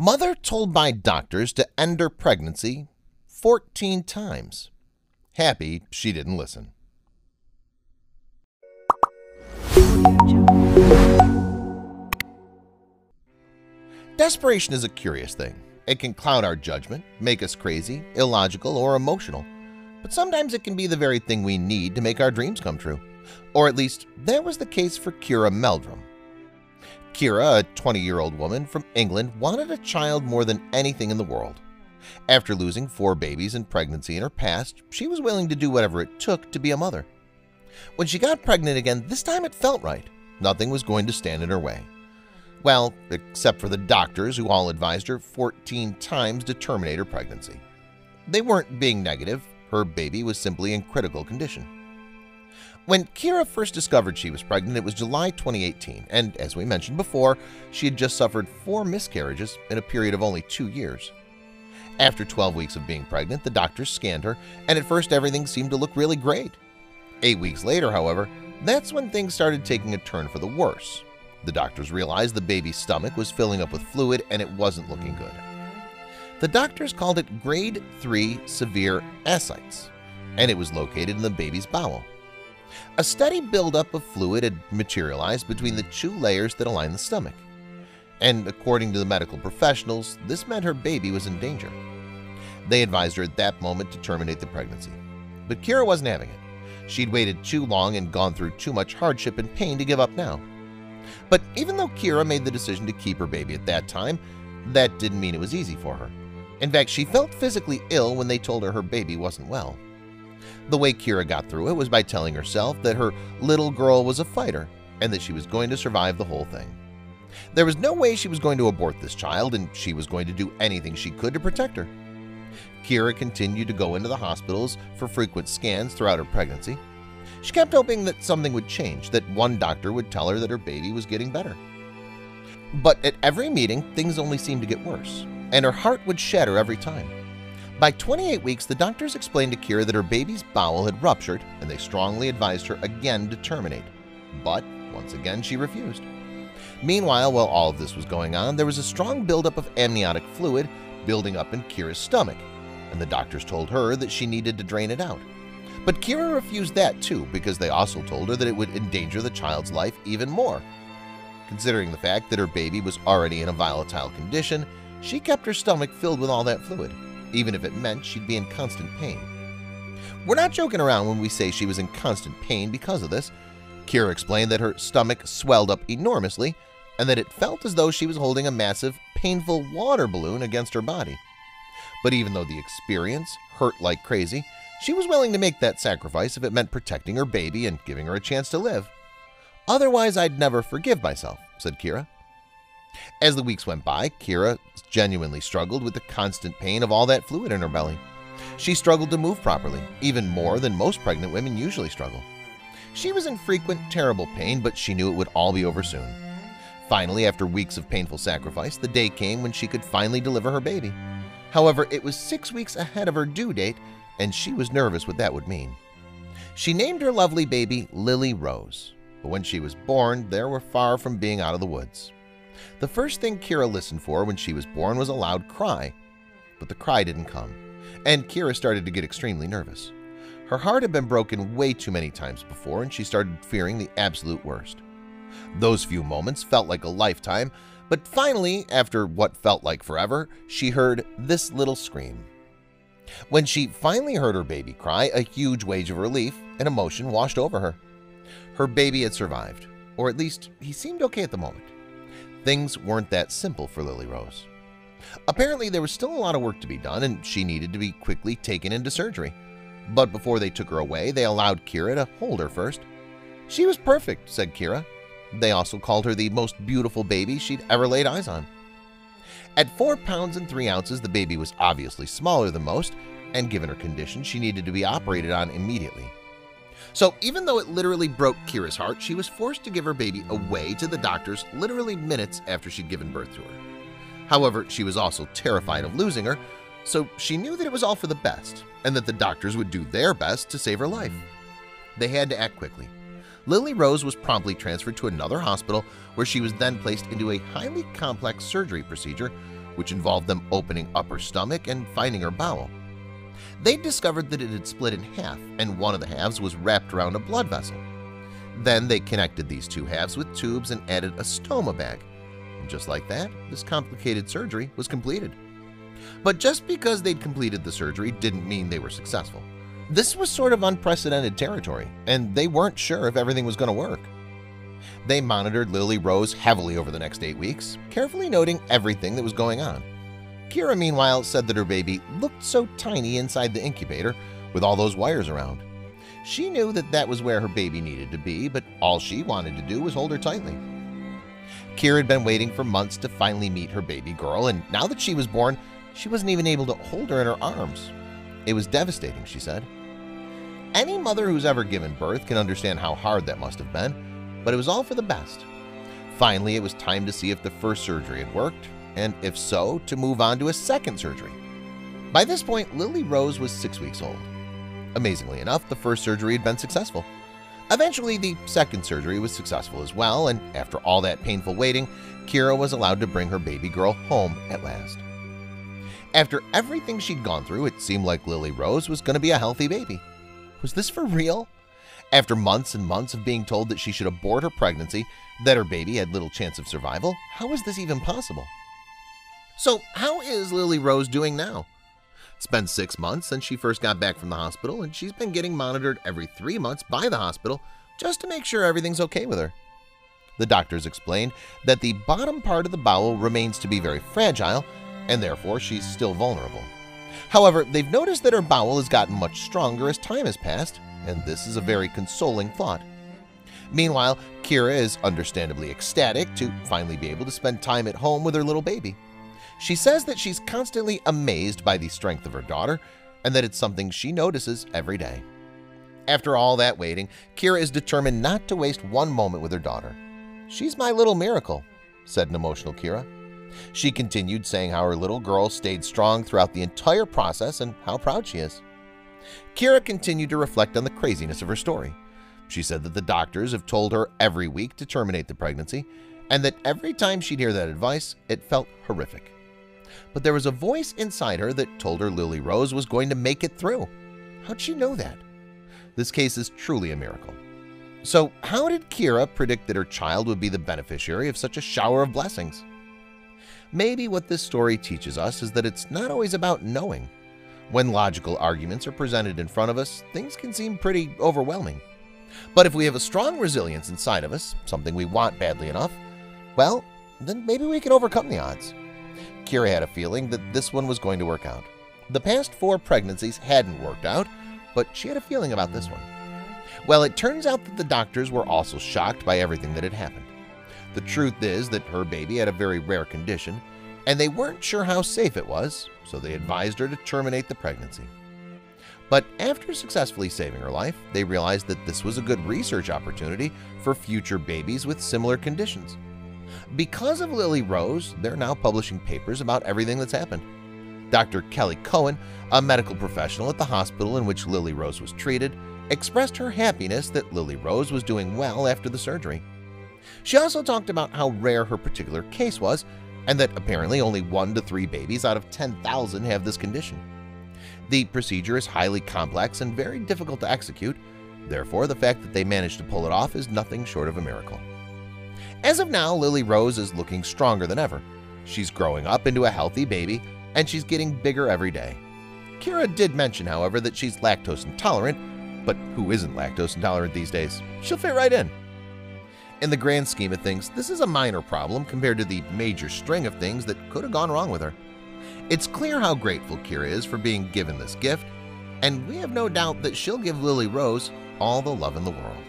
Mother told by doctors to end her pregnancy 14 times. Happy she didn't listen. Desperation is a curious thing. It can cloud our judgment, make us crazy, illogical, or emotional. But sometimes it can be the very thing we need to make our dreams come true. Or at least, that was the case for Kira Meldrum. Kira, a 20-year-old woman from England, wanted a child more than anything in the world. After losing 4 babies in pregnancy in her past, she was willing to do whatever it took to be a mother. When she got pregnant again, this time it felt right. Nothing was going to stand in her way. Well, except for the doctors who all advised her 14 times to terminate her pregnancy. They weren't being negative. Her baby was simply in critical condition. When Kira first discovered she was pregnant, it was July 2018, and as we mentioned before, she had just suffered 4 miscarriages in a period of only 2 years. After 12 weeks of being pregnant, the doctors scanned her, and at first everything seemed to look really great. 8 weeks later, however, that's when things started taking a turn for the worse. The doctors realized the baby's stomach was filling up with fluid and it wasn't looking good. The doctors called it grade 3 severe ascites, and it was located in the baby's bowel. A steady buildup of fluid had materialized between the 2 layers that align the stomach. And according to the medical professionals, this meant her baby was in danger. They advised her at that moment to terminate the pregnancy. But Kira wasn't having it. She'd waited too long and gone through too much hardship and pain to give up now. But even though Kira made the decision to keep her baby at that time, that didn't mean it was easy for her. In fact, she felt physically ill when they told her her baby wasn't well. The way Kira got through it was by telling herself that her little girl was a fighter and that she was going to survive the whole thing. There was no way she was going to abort this child, and she was going to do anything she could to protect her. Kira continued to go into the hospitals for frequent scans throughout her pregnancy. She kept hoping that something would change, that one doctor would tell her that her baby was getting better. But at every meeting, things only seemed to get worse, and her heart would shatter every time. By 28 weeks, the doctors explained to Kira that her baby's bowel had ruptured, and they strongly advised her again to terminate. But once again, she refused. Meanwhile, while all of this was going on, there was a strong buildup of amniotic fluid building up in Kira's stomach, and the doctors told her that she needed to drain it out. But Kira refused that too, because they also told her that it would endanger the child's life even more. Considering the fact that her baby was already in a volatile condition, she kept her stomach filled with all that fluid, even if it meant she'd be in constant pain. We're not joking around when we say she was in constant pain because of this. Kira explained that her stomach swelled up enormously and that it felt as though she was holding a massive, painful water balloon against her body. But even though the experience hurt like crazy, she was willing to make that sacrifice if it meant protecting her baby and giving her a chance to live. "Otherwise, I'd never forgive myself," said Kira. As the weeks went by, Kira genuinely struggled with the constant pain of all that fluid in her belly. She struggled to move properly, even more than most pregnant women usually struggle. She was in frequent, terrible pain, but she knew it would all be over soon. Finally, after weeks of painful sacrifice, the day came when she could finally deliver her baby. However, it was 6 weeks ahead of her due date, and she was nervous what that would mean. She named her lovely baby Lily Rose, but when she was born, they were far from being out of the woods. The first thing Kira listened for when she was born was a loud cry, but the cry didn't come, and Kira started to get extremely nervous. Her heart had been broken way too many times before, and she started fearing the absolute worst. Those few moments felt like a lifetime, but finally, after what felt like forever, she heard this little scream. When she finally heard her baby cry, a huge wave of relief and emotion washed over her. Her baby had survived, or at least he seemed okay at the moment. Things weren't that simple for Lily Rose. Apparently, there was still a lot of work to be done, and she needed to be quickly taken into surgery. But before they took her away, they allowed Kira to hold her first. "She was perfect," said Kira. They also called her the most beautiful baby she'd ever laid eyes on. At 4 pounds and 3 ounces, the baby was obviously smaller than most, and given her condition, she needed to be operated on immediately. So even though it literally broke Kira's heart, she was forced to give her baby away to the doctors literally minutes after she'd given birth to her. However, she was also terrified of losing her, so she knew that it was all for the best, and that the doctors would do their best to save her life. They had to act quickly. Lily Rose was promptly transferred to another hospital, where she was then placed into a highly complex surgery procedure which involved them opening up her stomach and finding her bowel. They discovered that it had split in half, and one of the halves was wrapped around a blood vessel. Then they connected these two halves with tubes and added a stoma bag. And just like that, this complicated surgery was completed. But just because they'd completed the surgery didn't mean they were successful. This was sort of unprecedented territory, and they weren't sure if everything was going to work. They monitored Lily Rose heavily over the next 8 weeks, carefully noting everything that was going on. Kira, meanwhile, said that her baby looked so tiny inside the incubator with all those wires around. She knew that that was where her baby needed to be, but all she wanted to do was hold her tightly. Kira had been waiting for months to finally meet her baby girl, and now that she was born, she wasn't even able to hold her in her arms. It was devastating, she said. Any mother who's ever given birth can understand how hard that must have been, but it was all for the best. Finally, it was time to see if the first surgery had worked, and if so, to move on to a second surgery. By this point, Lily Rose was 6 weeks old. Amazingly enough, the first surgery had been successful. Eventually, the second surgery was successful as well, and after all that painful waiting, Kira was allowed to bring her baby girl home at last. After everything she'd gone through, it seemed like Lily Rose was going to be a healthy baby. Was this for real? After months and months of being told that she should abort her pregnancy, that her baby had little chance of survival, how was this even possible? So how is Lily Rose doing now? It's been 6 months since she first got back from the hospital, and she's been getting monitored every 3 months by the hospital just to make sure everything's okay with her. The doctors explained that the bottom part of the bowel remains to be very fragile, and therefore she's still vulnerable. However, they've noticed that her bowel has gotten much stronger as time has passed, and this is a very consoling thought. Meanwhile, Kira is understandably ecstatic to finally be able to spend time at home with her little baby. She says that she's constantly amazed by the strength of her daughter and that it's something she notices every day. After all that waiting, Kira is determined not to waste one moment with her daughter. "She's my little miracle," said an emotional Kira. She continued saying how her little girl stayed strong throughout the entire process and how proud she is. Kira continued to reflect on the craziness of her story. She said that the doctors have told her every week to terminate the pregnancy, and that every time she'd hear that advice, it felt horrific. But there was a voice inside her that told her Lily Rose was going to make it through. How'd she know that? This case is truly a miracle. So how did Kira predict that her child would be the beneficiary of such a shower of blessings? Maybe what this story teaches us is that it's not always about knowing. When logical arguments are presented in front of us, things can seem pretty overwhelming. But if we have a strong resilience inside of us, something we want badly enough, well, then maybe we can overcome the odds. Kira had a feeling that this one was going to work out. The past 4 pregnancies hadn't worked out, but she had a feeling about this one. Well, it turns out that the doctors were also shocked by everything that had happened. The truth is that her baby had a very rare condition, and they weren't sure how safe it was, so they advised her to terminate the pregnancy. But after successfully saving her life, they realized that this was a good research opportunity for future babies with similar conditions. Because of Lily Rose, they're now publishing papers about everything that's happened. Dr. Kelly Cohen, a medical professional at the hospital in which Lily Rose was treated, expressed her happiness that Lily Rose was doing well after the surgery. She also talked about how rare her particular case was, and that apparently only 1 to 3 babies out of 10,000 have this condition. The procedure is highly complex and very difficult to execute, therefore the fact that they managed to pull it off is nothing short of a miracle. As of now, Lily Rose is looking stronger than ever. She's growing up into a healthy baby, and she's getting bigger every day. Kira did mention, however, that she's lactose intolerant, but who isn't lactose intolerant these days? She'll fit right in. In the grand scheme of things, this is a minor problem compared to the major string of things that could have gone wrong with her. It's clear how grateful Kira is for being given this gift, and we have no doubt that she'll give Lily Rose all the love in the world.